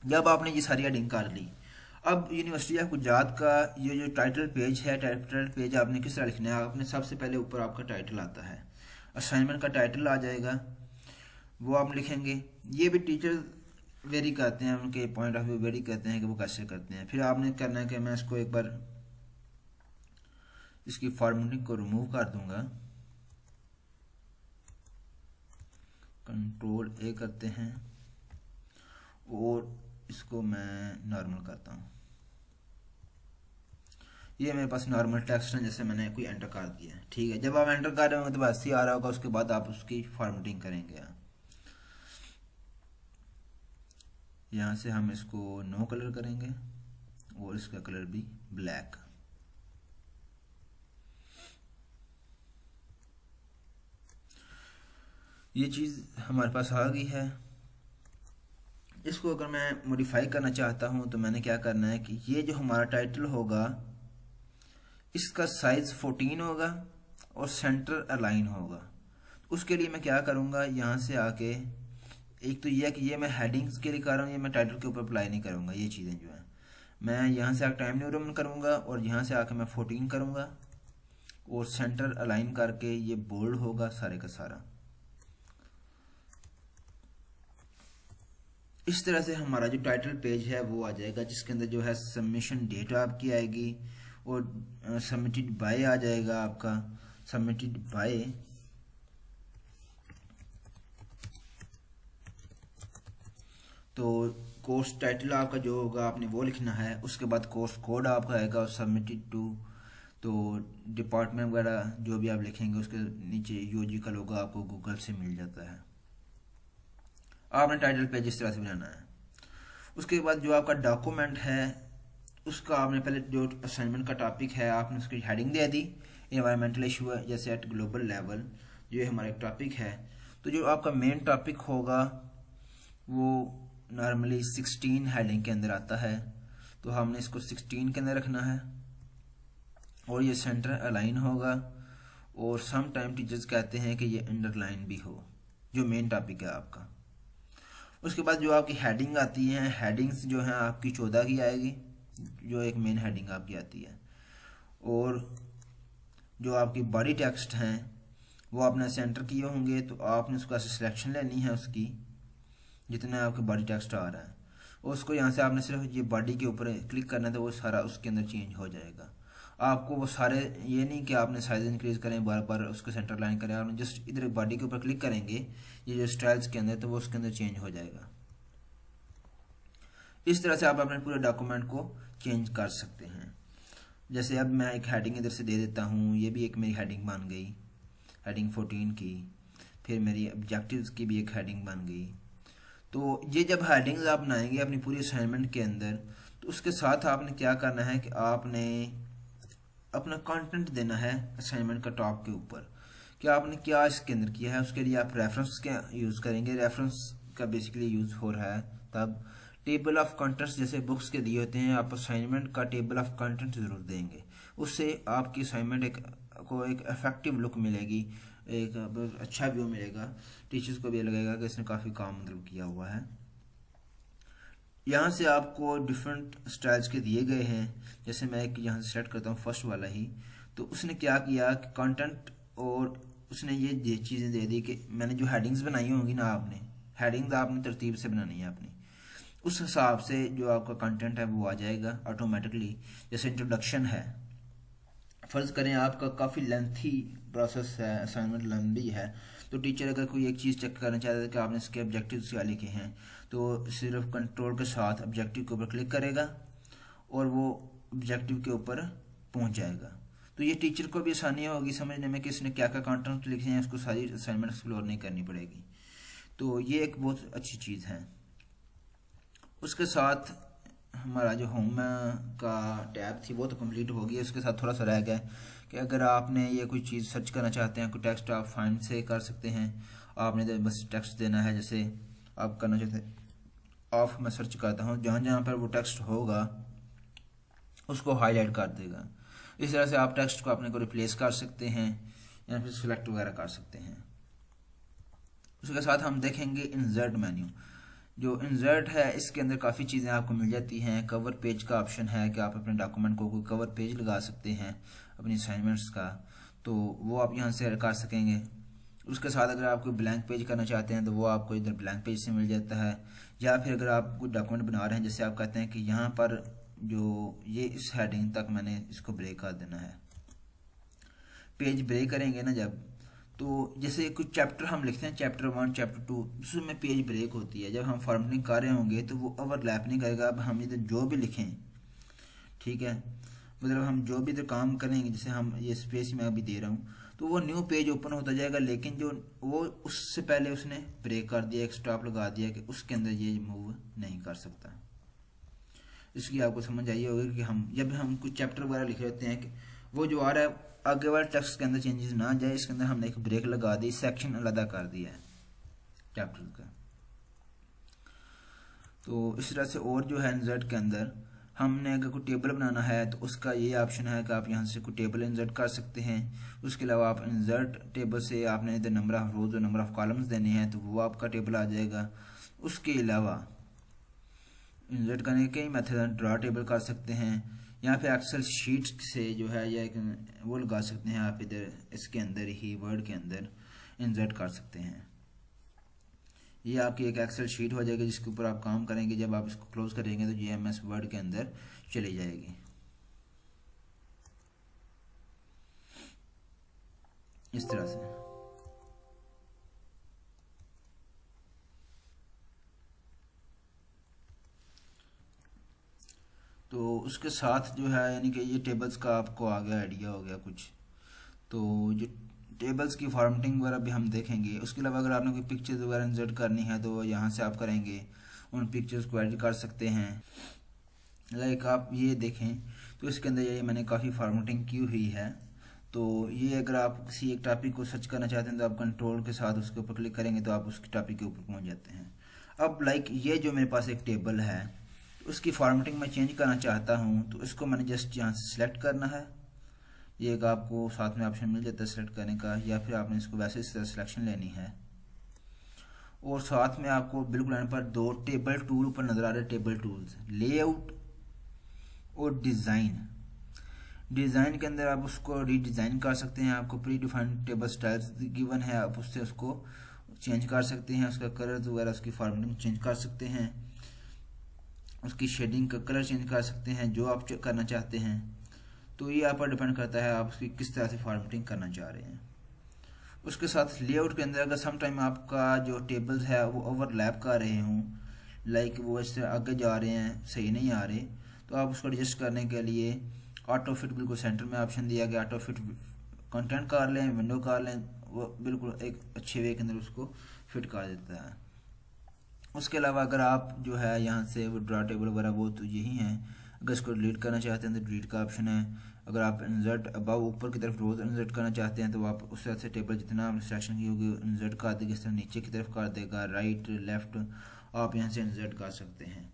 जब आपने ये सारी एडिटिंग कर ली, अब यूनिवर्सिटी ऑफ गुजरात का ये जो टाइटल पेज है, टाइटल पेज आपने किस तरह लिखना है, आपने सबसे पहले ऊपर आपका टाइटल आता है, असाइनमेंट का टाइटल आ जाएगा, वो आप लिखेंगे। ये भी टीचर वेरी करते हैं, उनके पॉइंट ऑफ व्यू वेरी करते हैं कि वो कैसे करते हैं। फिर आपने करना है कि मैं इसको एक बार इसकी फॉर्मेटिंग को रिमूव कर दूंगा, Ctrl A करते हैं और इसको मैं नॉर्मल करता हूँ। ये मेरे पास नॉर्मल टेक्स्ट है, जैसे मैंने कोई एंटर कर दिया है, ठीक है। जब आप एंटर कर रहे होंगे तो बस ही आ रहा होगा, उसके बाद आप उसकी फॉर्मेटिंग करेंगे। यहाँ से हम इसको नो कलर करेंगे और इसका कलर भी ब्लैक। ये चीज़ हमारे पास आ गई है। इसको अगर मैं मॉडिफाई करना चाहता हूँ तो मैंने क्या करना है कि ये जो हमारा टाइटल होगा इसका साइज 14 होगा और सेंटर अलाइन होगा। उसके लिए मैं क्या करूँगा, यहाँ से आके एक तो यह कि ये मैं हेडिंग्स के लिए कर रहा हूँ, ये मैं टाइटल के ऊपर अप्लाई नहीं करूँगा। ये चीज़ें जो है मैं यहाँ से आकर टाइम न्यू रोमन करूँगा और यहाँ से आके मैं 14 करूँगा और सेंटर अलाइन करके ये बोल्ड होगा सारे का सारा। इस तरह से हमारा जो टाइटल पेज है वो आ जाएगा, जिसके अंदर जो है सबमिशन डेट आपकी आएगी और सबमिटेड बाय आ जाएगा आपका, सबमिटेड बाय। तो कोर्स टाइटल आपका जो होगा आपने वो लिखना है, उसके बाद कोर्स कोड आपका आएगा और सबमिटेड टू, तो डिपार्टमेंट वगैरह जो भी आप लिखेंगे उसके नीचे यूजी का लोगो आपको गूगल से मिल जाता है। आपने टाइटल पेज इस तरह से बनाना है। उसके बाद जो आपका डॉक्यूमेंट है उसका आपने पहले जो असाइनमेंट का टॉपिक है आपने उसकी हेडिंग दे दी, एनवायरमेंटल इशू है जैसे एट ग्लोबल लेवल, जो हमारा एक टॉपिक है। तो जो आपका मेन टॉपिक होगा वो नॉर्मली 16 हेडिंग के अंदर आता है, तो हमने इसको 16 के अंदर रखना है और ये सेंटर अलाइन होगा। और सम टाइम टीचर्स कहते हैं कि ये अंडरलाइन भी हो, जो मेन टॉपिक है आपका। उसके बाद जो आपकी हेडिंग आती हैं, हेडिंग्स जो हैं आपकी 14 की आएगी, जो एक मेन हेडिंग आपकी आती है। और जो आपकी बॉडी टेक्स्ट हैं वो आपने सेंटर किए होंगे, तो आपने उसका सिलेक्शन लेनी है उसकी, जितना आपके बॉडी टेक्स्ट आ रहा है, और उसको यहाँ से आपने सिर्फ ये बॉडी के ऊपर क्लिक करना है तो वो सारा उसके अंदर चेंज हो जाएगा। आपको वो सारे, ये नहीं कि आपने साइज इंक्रीज करें बार बार उसको सेंटर लाइन करें, आपने जस्ट इधर बॉडी के ऊपर क्लिक करेंगे ये जो स्टाइल्स के अंदर, तो वो उसके अंदर चेंज हो जाएगा। इस तरह से आप अपने पूरे डॉक्यूमेंट को चेंज कर सकते हैं। जैसे अब मैं एक हेडिंग इधर से दे देता हूँ, ये भी एक मेरी हेडिंग बन गई, हेडिंग 14 की। फिर मेरी ऑब्जेक्टिव्स की भी एक हेडिंग बन गई। तो ये जब हेडिंग्स आप बनाएंगे अपनी पूरी असाइनमेंट के अंदर, तो उसके साथ आपने क्या करना है कि आपने अपना कंटेंट देना है असाइनमेंट का टॉप के ऊपर कि आपने क्या इसके अंदर किया है। उसके लिए आप रेफरेंस क्या यूज़ करेंगे, रेफरेंस का बेसिकली यूज़ हो रहा है। तब टेबल ऑफ कंटेंट्स जैसे बुक्स के दिए होते हैं, आप असाइनमेंट का टेबल ऑफ कंटेंट ज़रूर देंगे। उससे आपकी असाइनमेंट को एक इफेक्टिव लुक मिलेगी, एक अच्छा व्यू मिलेगा, टीचर्स को भी लगेगा कि इसने काफ़ी काम मतलब किया हुआ है। यहाँ से आपको डिफरेंट स्टाइल्स के दिए गए हैं। जैसे मैं एक यहाँ से सेलेक्ट करता हूँ फर्स्ट वाला ही, तो उसने क्या किया कि कंटेंट, और उसने ये चीज़ें दे दी कि मैंने जो हेडिंग्स बनाई होंगी ना, आपने हेडिंग्स आपने तरतीब से बनानी है अपनी, उस हिसाब से जो आपका कंटेंट है वो आ जाएगा ऑटोमेटिकली। जैसे इंट्रोडक्शन है, फ़र्ज़ करें आपका काफ़ी लेंथी प्रोसेस है, असाइनमेंट लंबी है, तो टीचर अगर कोई एक चीज़ चेक करना चाहता है कि आपने इसके ऑब्जेक्टिव्स क्या लिखे हैं, तो सिर्फ कंट्रोल के साथ ऑब्जेक्टिव के ऊपर क्लिक करेगा और वो ऑब्जेक्टिव के ऊपर पहुंच जाएगा। तो ये टीचर को भी आसानी होगी समझने में कि इसने क्या क्या कंटेंट लिखे हैं, उसको सारी असाइनमेंट एक्सप्लोर नहीं करनी पड़ेगी। तो ये एक बहुत अच्छी चीज़ है। उसके साथ हमारा जो होम का टैब थी वो तो कंप्लीट हो गई। उसके साथ थोड़ा सा रह गया कि अगर आपने ये कोई चीज़ सर्च करना चाहते हैं, कोई टेक्स्ट आप फाइंड से कर सकते हैं। आपने बस टेक्स्ट देना है, जैसे आप करना चाहते हैं ऑफ, मैं सर्च करता हूँ, जहाँ जहाँ पर वो टेक्स्ट होगा उसको हाईलाइट कर देगा। इस तरह से आप टेक्स्ट को अपने को रिप्लेस कर सकते हैं या फिर सिलेक्ट वगैरह कर सकते हैं। उसके साथ हम देखेंगे इंसर्ट मेन्यू। जो इंसर्ट है इसके अंदर काफ़ी चीज़ें आपको मिल जाती हैं। कवर पेज का ऑप्शन है कि आप अपने डॉक्यूमेंट को कोई कवर पेज लगा सकते हैं अपनी असाइनमेंट्स का, तो वो आप यहाँ से कर सकेंगे। उसके साथ अगर आप कोई ब्लैंक पेज करना चाहते हैं तो वो आपको इधर ब्लैंक पेज से मिल जाता है। या फिर अगर आप कोई डॉक्यूमेंट बना रहे हैं, जैसे आप कहते हैं कि यहाँ पर जो ये इस हेडिंग तक मैंने इसको ब्रेक कर देना है, पेज ब्रेक करेंगे ना जब, तो जैसे कुछ चैप्टर हम लिखते हैं, चैप्टर 1 चैप्टर 2, उसमें पेज ब्रेक होती है। जब हम फॉर्मेटिंग कर रहे होंगे तो वो ओवरलैप नहीं करेगा। अब हम इधर जो भी लिखें, ठीक है, मतलब हम जो भी इधर काम करेंगे, जैसे हम ये स्पेस मैं अभी दे रहा हूँ, तो वो न्यू पेज ओपन होता जाएगा, लेकिन जो वो उससे पहले उसने ब्रेक कर दिया, एक स्टॉप लगा दिया कि उसके अंदर ये मूव नहीं कर सकता। इसलिए आपको समझ आई होगी कि हम जब हम कुछ चैप्टर वगैरह लिख रहे होते हैं कि वो जो आ रहा है आगे वाले टेक्स्ट के अंदर चेंजेस ना जाए, इसके अंदर हमने एक ब्रेक लगा दी, सेक्शन अलग कर दिया है चैप्टर का। तो इस तरह से और जो है इंसर्ट के अंदर हमने अगर कोई टेबल बनाना है तो उसका ये ऑप्शन है कि आप यहाँ से कोई टेबल इंसर्ट कर सकते हैं। उसके अलावा आप इंसर्ट टेबल से आपने इधर नंबर ऑफ रोज और नंबर ऑफ कॉलम्स देने हैं तो वो आपका टेबल आ जाएगा। उसके अलावा इंसर्ट करने के कई मेथड हैं, ड्रा टेबल कर सकते हैं या फिर एक्सेल शीट से जो है या वो लगा सकते हैं आप इधर इसके अंदर ही वर्ड के अंदर इंसर्ट कर सकते हैं। ये आपकी एक एक्सेल शीट हो जाएगी जिसके ऊपर आप काम करेंगे। जब आप इसको क्लोज करेंगे तो जीएमएस वर्ड के अंदर चली जाएगी इस तरह से। तो उसके साथ जो है यानी कि ये टेबल्स का आपको आ गया आइडिया हो गया कुछ। तो जो टेबल्स की फॉर्मेटिंग वगैरह भी हम देखेंगे। उसके अलावा अगर आपने कोई पिक्चर्स वगैरह इंसर्ट करनी है तो यहाँ से आप करेंगे, उन पिक्चर्स को एडिट कर सकते हैं। लाइक आप ये देखें तो इसके अंदर ये मैंने काफ़ी फॉर्मेटिंग की हुई है। तो ये अगर आप किसी एक टॉपिक को सर्च करना चाहते हैं तो आप कंट्रोल के साथ उसके ऊपर क्लिक करेंगे तो आप उसके टॉपिक के ऊपर पहुँच जाते हैं। अब लाइक ये जो मेरे पास एक टेबल है उसकी फॉर्मेटिंग मैं चेंज करना चाहता हूँ तो इसको मैंने जस्ट यहाँ से सिलेक्ट करना है। ये एक आपको साथ में ऑप्शन मिल जाता है सेलेक्ट करने का, या फिर आपने इसको वैसे इस तरह सिलेक्शन लेनी है। और साथ में आपको बिल्कुल लाइन पर दो टेबल टूल ऊपर नजर आ रहे हैं, टेबल टूल्स, लेआउट और डिज़ाइन। डिज़ाइन के अंदर आप उसको रीडिज़ाइन कर सकते हैं। आपको pre defined table styles given है, आप उससे उसको चेंज कर सकते हैं, उसका कलर वगैरह उसकी फॉर्मेटिंग चेंज कर सकते हैं, उसकी शेडिंग का कलर चेंज कर सकते हैं जो आप करना चाहते हैं। तो ये आप पर डिपेंड करता है आप उसकी किस तरह से फॉर्मेटिंग करना चाह रहे हैं। उसके साथ लेआउट के अंदर अगर सम टाइम आपका जो टेबल्स है वो ओवरलैप कर रहे हों, लाइक वो इससे आगे जा रहे हैं, सही नहीं आ रहे, तो आप उसको एडजस्ट करने के लिए ऑटो फिट बिल्कुल सेंटर में ऑप्शन दिया गया, ऑटो फिट कंटेंट कर लें, विंडो कर लें, वो बिल्कुल एक अच्छे वे के अंदर उसको फिट कर देता है। उसके अलावा अगर आप जो है यहाँ से वो ड्रा टेबल वगैरह वो तो यही हैं। अगर इसको डिलीट करना चाहते हैं तो डिलीट का ऑप्शन है। अगर आप इंसर्ट अबाव ऊपर की तरफ रोज इंसर्ट करना चाहते हैं तो आप उस तरह से टेबल जितना आपने सिलेक्शन की होगी इंसर्ट कर देगा, इस तरह नीचे की तरफ कर देगा, राइट लेफ्ट आप यहाँ से इंसर्ट कर सकते हैं।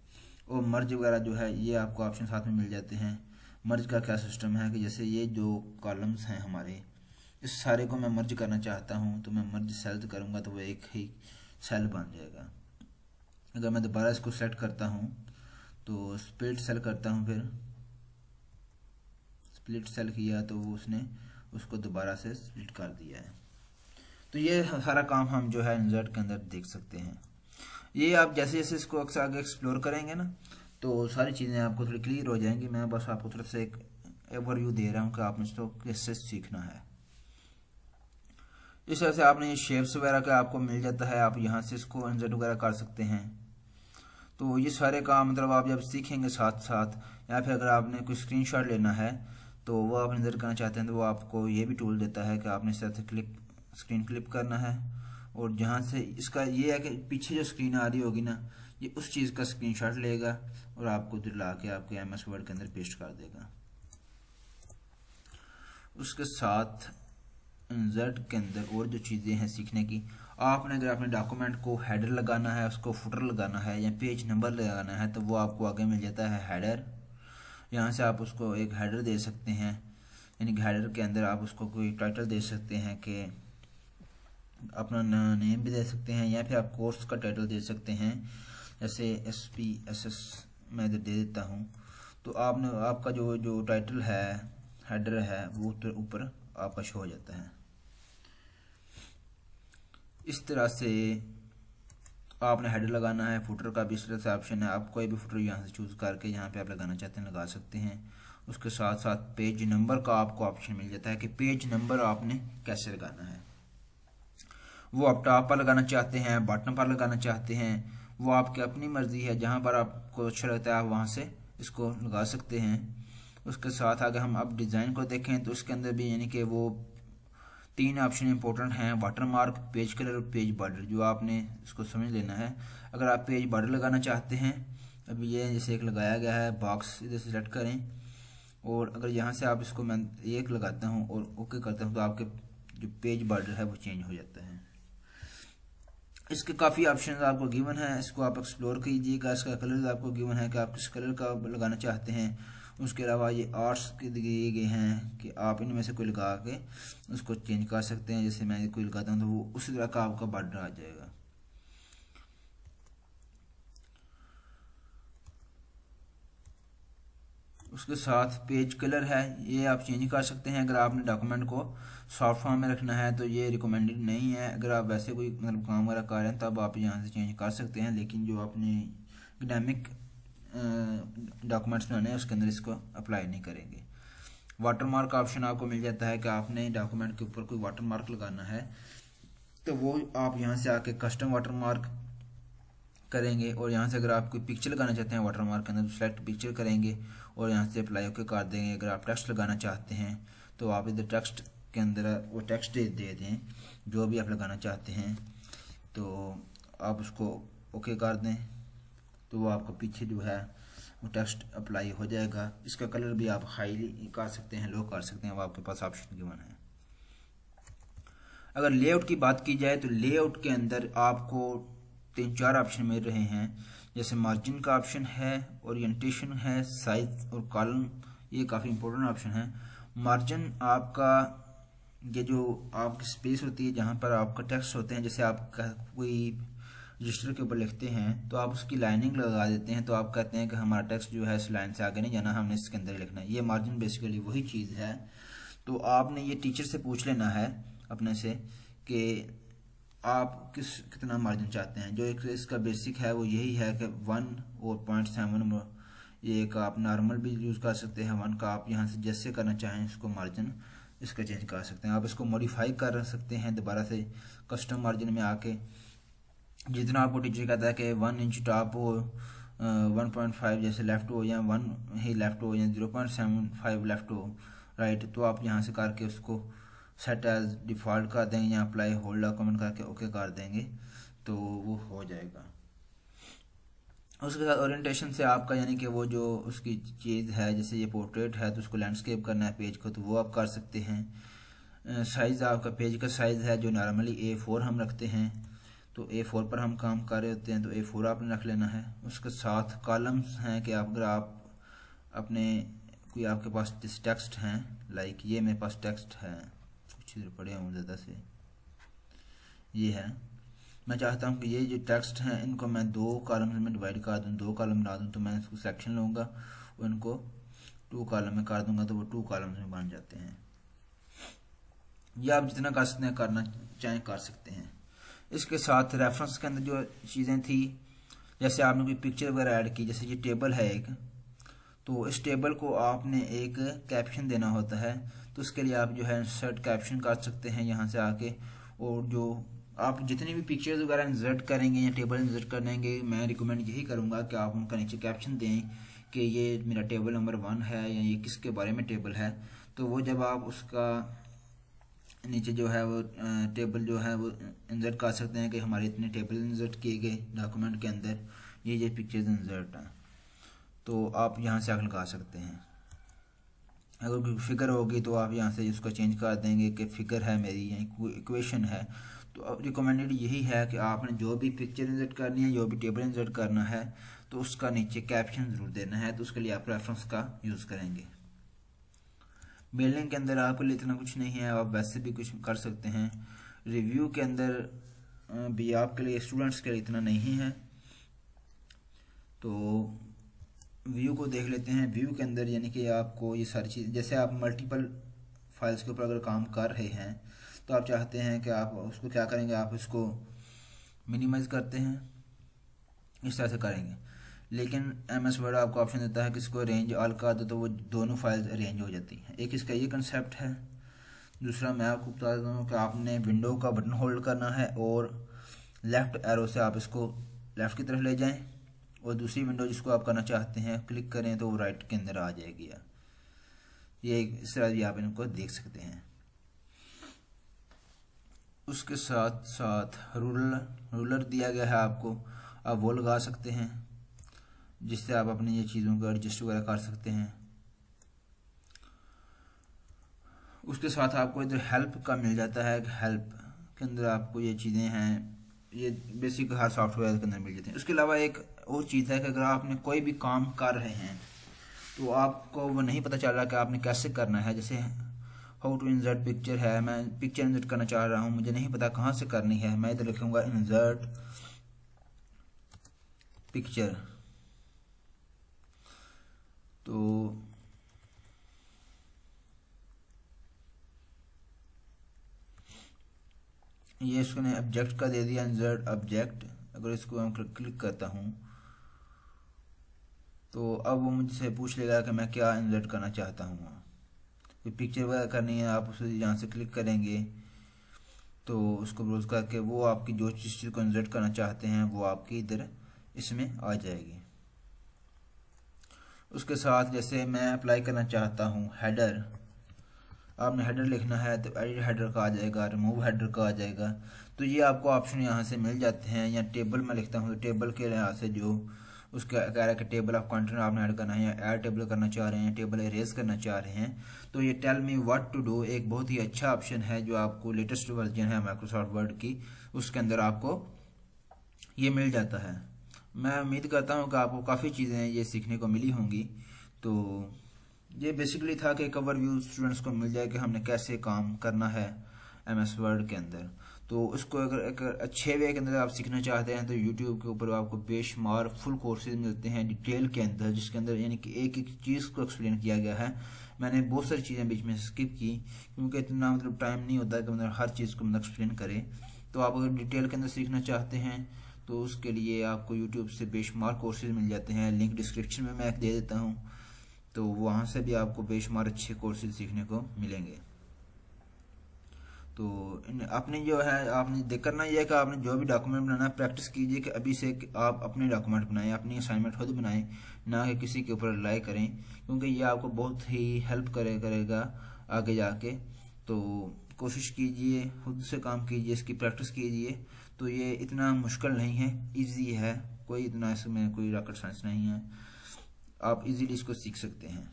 और मर्ज वगैरह जो है ये आपको ऑप्शन साथ में मिल जाते हैं। मर्ज का क्या सिस्टम है कि जैसे ये जो कॉलम्स हैं हमारे, इस सारे को मैं मर्ज करना चाहता हूँ तो मैं मर्ज सेल करूँगा तो वो एक ही सेल बन जाएगा। अगर मैं दोबारा इसको सेलेक्ट करता हूँ तो स्प्लिट सेल करता हूँ, फिर स्प्लिट सेल किया तो वो उसने उसको दोबारा से स्प्लिट कर दिया है। तो ये सारा काम हम जो है इंसर्ट के अंदर देख सकते हैं। ये आप जैसे जैसे इसको अक्सर आगे एक्सप्लोर करेंगे ना तो सारी चीज़ें आपको थोड़ी क्लियर हो जाएंगी। मैं बस आपको तरफ से एक ओवरव्यू दे रहा हूँ कि आपने इसको कैसे सीखना है। इस तरह से आपने ये शेप्स वगैरह का आपको मिल जाता है, आप यहाँ से इसको इंसर्ट वगैरह कर सकते हैं। तो ये सारे काम मतलब आप जब सीखेंगे साथ साथ, या फिर अगर आपने कोई स्क्रीनशॉट लेना है तो वो आप इंसर्ट करना चाहते हैं तो वो आपको ये भी टूल देता है कि आपने इस तरह से स्क्रीन क्लिप करना है। और जहाँ से इसका ये है कि पीछे जो स्क्रीन आ रही होगी ना ये उस चीज़ का स्क्रीनशॉट लेगा और आपको दिला के आपके MS वर्ड के अंदर पेस्ट कर देगा। उसके साथ इंसर्ट के अंदर और जो चीज़ें हैं सीखने की, आपने अगर अपने डॉक्यूमेंट को हेडर लगाना है, उसको फुटर लगाना है या पेज नंबर लगाना है तो वो आपको आगे मिल जाता है हेडर। यहाँ से आप उसको एक हेडर दे सकते हैं, यानी कि हेडर के अंदर आप उसको कोई टाइटल दे सकते हैं कि अपना नेम भी दे सकते हैं या फिर आप कोर्स का टाइटल दे सकते हैं, जैसे SPSS मैं इधर दे देता हूँ। तो आपने आपका जो टाइटल है हेडर है वो ऊपर आपका शो हो जाता है। इस तरह से आपने हेडर लगाना है। फुटर का भी इस तरह से ऑप्शन है, आप कोई भी फुटर यहाँ से चूज़ करके यहाँ पे आप लगाना चाहते हैं लगा सकते हैं। उसके साथ साथ पेज नंबर का आपको ऑप्शन मिल जाता है कि पेज नंबर आपने कैसे लगाना है। वो आप टॉप पर लगाना चाहते हैं, बॉटम पर लगाना चाहते हैं, वो आपकी अपनी मर्जी है। जहाँ पर आपको अच्छा लगता है आप वहाँ से इसको लगा सकते हैं। उसके साथ अगर हम अब डिज़ाइन को देखें तो उसके अंदर भी यानी कि वो 3 ऑप्शन इंपॉर्टेंट हैं, वाटर मार्क, पेज कलर और पेज बॉर्डर, जो आपने इसको समझ लेना है। अगर आप पेज बॉर्डर लगाना चाहते हैं, अभी ये जैसे एक लगाया गया है बॉक्स, इधर सेलेक्ट करें और अगर यहाँ से आप इसको मैं एक लगाता हूँ और ओके करता हूँ तो आपके जो पेज बॉर्डर है वो चेंज हो जाता है। इसके काफ़ी ऑप्शन आपको गिवन है, इसको आप एक्सप्लोर कीजिएगा। इसका कलर आपको गिवन है कि आप किस कलर का लगाना चाहते हैं। उसके अलावा ये आर्ट्स के दिए गए हैं कि आप इनमें से कोई लगा के उसको चेंज कर सकते हैं। जैसे मैं कोई लगाता हूँ तो वो उसी तरह का आपका बॉर्डर आ जाएगा। उसके साथ पेज कलर है, ये आप चेंज कर सकते हैं। अगर आपने डॉक्यूमेंट को सॉफ्ट फॉर्म में रखना है तो ये रिकमेंडेड नहीं है। अगर आप वैसे कोई मतलब काम वगैरह कर रहे हैं तब आप यहाँ से चेंज कर सकते हैं, लेकिन जो आपने एकेडमिक डॉक्यूमेंट्स बनाने हैं उसके अंदर इसको अप्लाई नहीं करेंगे। वाटरमार्क ऑप्शन आपको मिल जाता है कि आपने डॉक्यूमेंट के ऊपर कोई वाटरमार्क लगाना है तो वो आप यहाँ से आके कस्टम वाटरमार्क करेंगे। और यहाँ से अगर आप कोई पिक्चर लगाना चाहते हैं वाटरमार्क के अंदर तो सेलेक्ट पिक्चर करेंगे और यहाँ से अप्लाई ओके कर देंगे। अगर आप टेक्स्ट लगाना चाहते हैं तो आप इधर टेक्स्ट के अंदर वो टेक्स्ट दे दें जो भी आप लगाना चाहते हैं, तो आप उसको ओके कर दें तो वो आपको पीछे जो है वो टेक्स्ट अप्लाई हो जाएगा। इसका कलर भी आप हाई कर सकते हैं, लो कर सकते हैं, वो आपके पास ऑप्शन गिवन है। अगर लेआउट की बात की जाए तो लेआउट के अंदर आपको 3-4 ऑप्शन मिल रहे हैं, जैसे मार्जिन का ऑप्शन है, ओरिएंटेशन है, साइज और कॉलम, ये काफ़ी इंपॉर्टेंट ऑप्शन है। मार्जिन आपका ये जो आपकी स्पेस होती है जहाँ पर आपका टेक्स्ट होते हैं, जैसे आप कोई रजिस्टर के ऊपर लिखते हैं तो आप उसकी लाइनिंग लगा देते हैं तो आप कहते हैं कि हमारा टेक्स्ट जो है इस लाइन से आगे नहीं जाना, हमने इसके अंदर ही लिखना है। ये मार्जिन बेसिकली वही चीज़ है। तो आपने ये टीचर से पूछ लेना है अपने से कि आप कितना मार्जिन चाहते हैं। जो एक इसका बेसिक है वो यही है कि 1 और 0.7, ये एक आप नॉर्मल भी यूज़ कर सकते हैं। 1 का आप यहाँ से जैसे करना चाहें इसको मार्जिन इसका चेंज कर सकते हैं। आप इसको मॉडिफाई कर सकते हैं दोबारा से कस्टम मार्जिन में आके, जितना आपको टीचर कहता है कि 1 इंच टॉप हो 1.5 जैसे लेफ़्ट हो या 1 ही लेफ़्ट हो या 0.75 लेफ़्ट हो राइट, तो आप यहाँ से करके उसको सेट एज डिफ़ॉल्ट कर देंगे या अप्लाई होल्ड डॉक्यूमेंट करके ओके कर देंगे तो वो हो जाएगा। उसके साथ ओरिएंटेशन से आपका यानी कि वो जो उसकी चीज़ है, जैसे ये पोर्ट्रेट है तो उसको लैंडस्केप करना है पेज को, तो वो आप कर सकते हैं। साइज़ आपका पेज का साइज़ है जो नॉर्मली A4 हम रखते हैं, तो A4 पर हम काम कर रहे होते हैं तो A4 आपने रख लेना है। उसके साथ कॉलम्स हैं कि अगर आप अपने कोई आपके पास जिस टेक्स्ट हैं, लाइक ये मेरे पास टेक्स्ट है, कुछ इधर पड़े हूँ ज़्यादा से, ये है, मैं चाहता हूँ कि ये जो टेक्स्ट हैं इनको मैं 2 कॉलम्स में डिवाइड कर दूँ, 2 कॉलम बना दूँ, तो मैं इसको सेक्शन लूँगा और इनको 2 कॉलम में कर दूँगा तो वो 2 कॉलम्स में बन जाते हैं। या आप जितना कर सकते हैं करना चाहें कर सकते हैं। इसके साथ रेफरेंस के अंदर जो चीज़ें थी, जैसे आपने कोई पिक्चर वगैरह ऐड की, जैसे ये टेबल है एक, तो इस टेबल को आपने एक कैप्शन देना होता है, तो उसके लिए आप जो है इंसर्ट कैप्शन कर सकते हैं यहाँ से आके, और जो आप जितनी भी पिक्चर्स वगैरह इंसर्ट करेंगे या टेबल इंसर्ट करेंगे, मैं रिकमेंड यही करूँगा कि आप उनका नीचे कैप्शन दें कि ये मेरा टेबल नंबर 1 है या ये किसके बारे में टेबल है। तो वो जब आप उसका नीचे जो है वो टेबल जो है वो इंसर्ट कर सकते हैं कि हमारे इतने टेबल इंसर्ट किए गए डॉक्यूमेंट के अंदर, ये पिक्चर्स इंसर्ट हैं, तो आप यहाँ से आगे लगा सकते हैं। अगर कोई फिगर होगी तो आप यहाँ से उसको चेंज कर देंगे कि फिगर है मेरी या इक्वेशन है। तो रिकमेंडेड यही है कि आपने जो भी पिक्चर इंसर्ट करनी है, जो भी टेबल इंसर्ट करना है, तो उसका नीचे कैप्शन ज़रूर देना है, तो उसके लिए आप रेफरेंस का यूज़ करेंगे। मेलिंग के अंदर आपके लिए इतना कुछ नहीं है, आप वैसे भी कुछ कर सकते हैं। रिव्यू के अंदर भी आपके लिए, स्टूडेंट्स के लिए इतना नहीं है, तो व्यू को देख लेते हैं। व्यू के अंदर यानी कि आपको ये सारी चीज़, जैसे आप मल्टीपल फाइल्स के ऊपर अगर काम कर रहे हैं तो आप चाहते हैं कि आप उसको क्या करेंगे, आप इसको मिनिमाइज करते हैं, इस तरह से करेंगे। लेकिन MS वर्ड आपको ऑप्शन देता है कि इसको अरेंज ऑल कर दो, तो वो दोनों फाइल्स अरेंज हो जाती हैं। एक इसका ये कंसेप्ट है। दूसरा मैं आपको बता देता हूँ कि आपने विंडो का बटन होल्ड करना है और लेफ़्ट एरो से आप इसको लेफ़्ट की तरफ ले जाएं, और दूसरी विंडो जिसको आप करना चाहते हैं क्लिक करें तो वो राइट के अंदर आ जाएगी। ये इस तरह भी आप इनको देख सकते हैं। उसके साथ साथ रूलर दिया गया है आपको, आप वो लगा सकते हैं जिससे आप अपनी ये चीज़ों को एडजस्ट वगैरह कर सकते हैं। उसके साथ आपको इधर हेल्प का मिल जाता है, हेल्प के अंदर आपको ये चीज़ें हैं, ये बेसिक हर सॉफ्टवेयर के अंदर मिल जाते हैं। उसके अलावा एक और चीज़ है कि अगर आपने कोई भी काम कर रहे हैं तो आपको वो नहीं पता चल रहा कि आपने कैसे करना है, जैसे हाउ टू इंसर्ट पिक्चर है, मैं पिक्चर इंसर्ट करना चाह रहा हूँ, मुझे नहीं पता कहाँ से करनी है, मैं इधर लिखूँगा इंसर्ट पिक्चर, तो ये इसको ऑब्जेक्ट का दे दिया, इंसर्ट ऑब्जेक्ट। अगर इसको हम क्लिक करता हूँ तो अब वो मुझसे पूछ लेगा कि मैं क्या इंसर्ट करना चाहता हूँ। कोई पिक्चर वगैरह करनी है, आप उसे यहाँ से क्लिक करेंगे तो उसको ब्राउज करके वो आपकी जो चीज़ को इंसर्ट करना चाहते हैं वो आपकी इधर इसमें आ जाएगी। उसके साथ जैसे मैं अप्लाई करना चाहता हूँ हेडर, आपने हेडर लिखना है तो एडिट हेडर का आ जाएगा, रिमूव हेडर का आ जाएगा, तो ये आपको ऑप्शन यहाँ से मिल जाते हैं। या टेबल में लिखता हूँ तो टेबल के यहाँ से जो उसका कह रहा है कि टेबल ऑफ कंटेंट आपने ऐड करना है, या ऐड टेबल करना चाह रहे हैं, टेबल इरेज करना चाह रहे हैं, तो ये tell me what to do एक बहुत ही अच्छा ऑप्शन है जो आपको लेटेस्ट वर्जन है माइक्रोसॉफ्ट वर्ड की, उसके अंदर आपको ये मिल जाता है। मैं उम्मीद करता हूँ कि आपको काफ़ी चीज़ें ये सीखने को मिली होंगी। तो ये बेसिकली था कि एक ओवरव्यू स्टूडेंट्स को मिल जाए कि हमने कैसे काम करना है MS वर्ड के अंदर। तो उसको अगर एक अच्छे वे के अंदर आप सीखना चाहते हैं तो YouTube के ऊपर आपको बेशुमार फुल कोर्सेज मिलते हैं डिटेल के अंदर, जिसके अंदर यानी कि एक एक चीज़ को एक्सप्लेन किया गया है। मैंने बहुत सारी चीज़ें बीच में स्किप की क्योंकि इतना मतलब टाइम नहीं होता कि मतलब हर चीज़ को मतलब एक्सप्लेन करें। तो आप अगर डिटेल के अंदर सीखना चाहते हैं तो उसके लिए आपको YouTube से बेशुमार कोर्सेज मिल जाते हैं, लिंक डिस्क्रिप्शन में मैं दे देता हूँ, तो वहाँ से भी आपको बेशुमार अच्छे कोर्सेज सीखने को मिलेंगे। तो आपने जो है आपने देख करना यह है कि आपने जो भी डॉक्यूमेंट बनाना है प्रैक्टिस कीजिए कि अभी से आप अपने डॉक्यूमेंट बनाएं, अपनी असाइनमेंट खुद बनाएं, ना कि किसी के ऊपर रिलाई करें, क्योंकि ये आपको बहुत ही हेल्प करेगा आगे जाके। तो कोशिश कीजिए, खुद से काम कीजिए, इसकी प्रैक्टिस कीजिए। तो ये इतना मुश्किल नहीं है, इजी है, कोई इतना इसमें कोई रॉकेट साइंस नहीं है, आप इजीली इसको सीख सकते हैं।